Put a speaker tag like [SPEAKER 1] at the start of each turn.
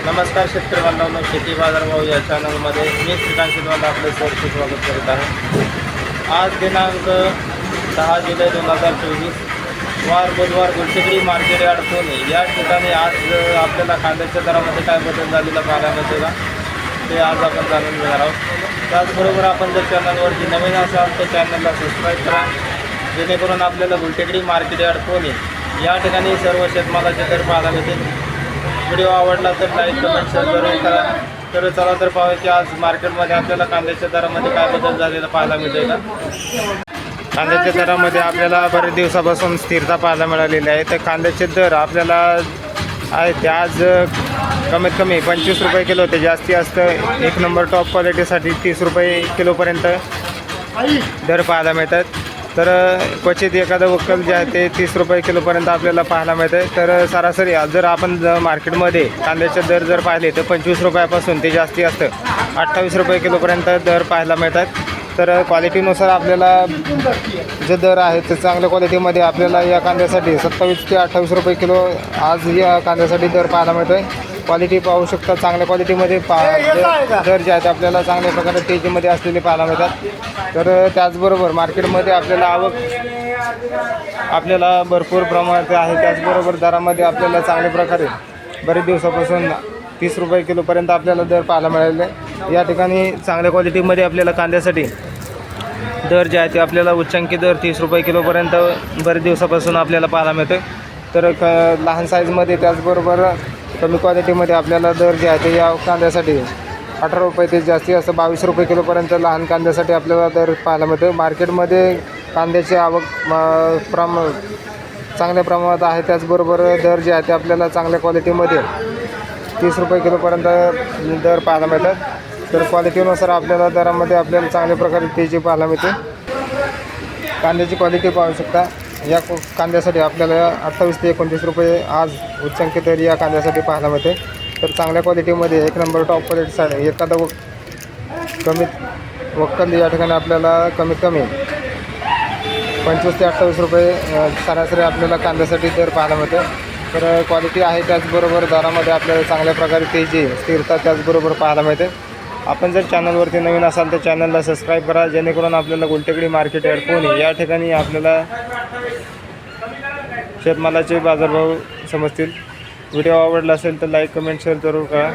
[SPEAKER 1] नमस्कार शेतकरी बांधवांनो, शेती बाजारभाव या चॅनलमध्ये मी श्रीकांत शिंदे आपले सहर्ष स्वागत करत आहे। आज दिनांक 10 जुलै 2024 वार बुधवार गुलटेकडी मार्केट यार्ड पुणे या ठिकाणी आज आपल्याला कांद्याच्या दरामध्ये काय बदल झालेला पाहायला मिळतो का ते आज आपण जाणून घेणार आहोत। त्याचबरोबर आपण जर चॅनलवरती नवीन असाल तर चॅनलला सबस्क्राईब करा, जेणेकरून आपल्याला गुलटेकडी मार्केट यार्ड पुणे या ठिकाणी सर्व शेतमालाचे दर पाहायला मिळतील। व्हिडिओ आवडला तर लाईक कमेंट शेअर जरूर करा। तर चला तर पाहूया की आज मार्केटमध्ये आपल्याला कांद्याच्या दरामध्ये काय बदल झालेला पाहायला मिळतोय का। कांद्याच्या दरामध्ये आपल्याला बरेच दिवसापासून स्थिरता पाहायला मिळालेली आहे। तर कांद्याचे दर आपल्याला आहे ते आज कमीत कमी 25 रुपये किलो ते जास्ती असतं। एक नंबर टॉप क्वालिटीसाठी 30 रुपये किलोपर्यंत दर पाहायला मिळतात। तर क्वचित एखादं वक्कल जे आहे ते 30 रुपये किलोपर्यंत आपल्याला पाहायला मिळतं आहे। तर सरासरी जर आपण मार्केटमध्ये कांद्याचे दर जर पाहिले तर 25 रुपयापासून ते जास्ती असतं 28 रुपये किलोपर्यंत दर पाहायला मिळतात। तर क्वालिटीनुसार आपल्याला जे दर आहे ते चांगल्या क्वालिटीमध्ये आपल्याला या कांद्यासाठी 27 ते 28 रुपये किलो आज या कांद्यासाठी दर पाहायला मिळतो आहे। क्वालिटी पाहू शकता, चांगल्या क्वालिटीमध्ये दर जे आहेत आपल्याला चांगल्या प्रकारे तेजीमध्ये असलेले पाहायला मिळतात। तर त्याचबरोबर मार्केटमध्ये आपल्याला आवक आपल्याला भरपूर प्रमाणात आहे। त्याचबरोबर दरामध्ये आपल्याला चांगल्या प्रकारे बरेच दिवसापासून 30 रुपये किलोपर्यंत आपल्याला दर पाहायला मिळाले। या ठिकाणी चांगल्या क्वालिटीमध्ये आपल्याला कांद्यासाठी दर जे आहे ते आपल्याला उच्चांकी दर 30 रुपये किलोपर्यंत बरेच दिवसापासून आपल्याला पाहायला मिळते। तर लहान साईजमध्ये त्याचबरोबर कमी क्वालिटीमध्ये आपल्याला दर जे आहे ते या कांद्यासाठी 18 रुपये ते जास्ती असं 22 रुपये किलोपर्यंत लहान कांद्यासाठी आपल्याला दर पाहायला मिळतो। मार्केटमध्ये कांद्याची आवक चांगल्या प्रमाणात आहे। त्याचबरोबर दर जे आहे ते आपल्याला चांगल्या क्वालिटीमध्ये 30 रुपये किलोपर्यंत दर पाहायला मिळतात। तर क्वालिटीनुसार आपल्याला दरामध्ये आपल्याला चांगल्या प्रकारे तेजी पाहायला मिळते। कांद्याची क्वालिटी पाहू शकता, या कांद्यासाठी आपल्याला 28 ते 29 रुपये आज उच्चांकी दर या कांद्यासाठी पाहायला मिळते। तर चांगल्या क्वालिटीमध्ये एक नंबर टॉप क्वालिटीसाठी एखादा कमीत वक्कल या ठिकाणी आपल्याला कमीत कमी 25 ते 28 रुपये सरासरी आपल्याला कांद्यासाठी दर पाहायला मिळते। तर क्वालिटी आहे, त्याचबरोबर दरामध्ये आपल्याला चांगल्या प्रकारे तेजी स्थिरता त्याचबरोबर पाहायला मिळते। आपण जर चॅनलवरती नवीन असाल तर चॅनलला सबस्क्राईब करा, जेणेकरून आपल्याला गुलटेकडी मार्केट यार्ड पुणे या ठिकाणी आपल्याला शेतमालाचे बाजारभाव समजतील। व्हिडिओ आवडला असेल तर लाईक कमेंट शेअर जरूर करा।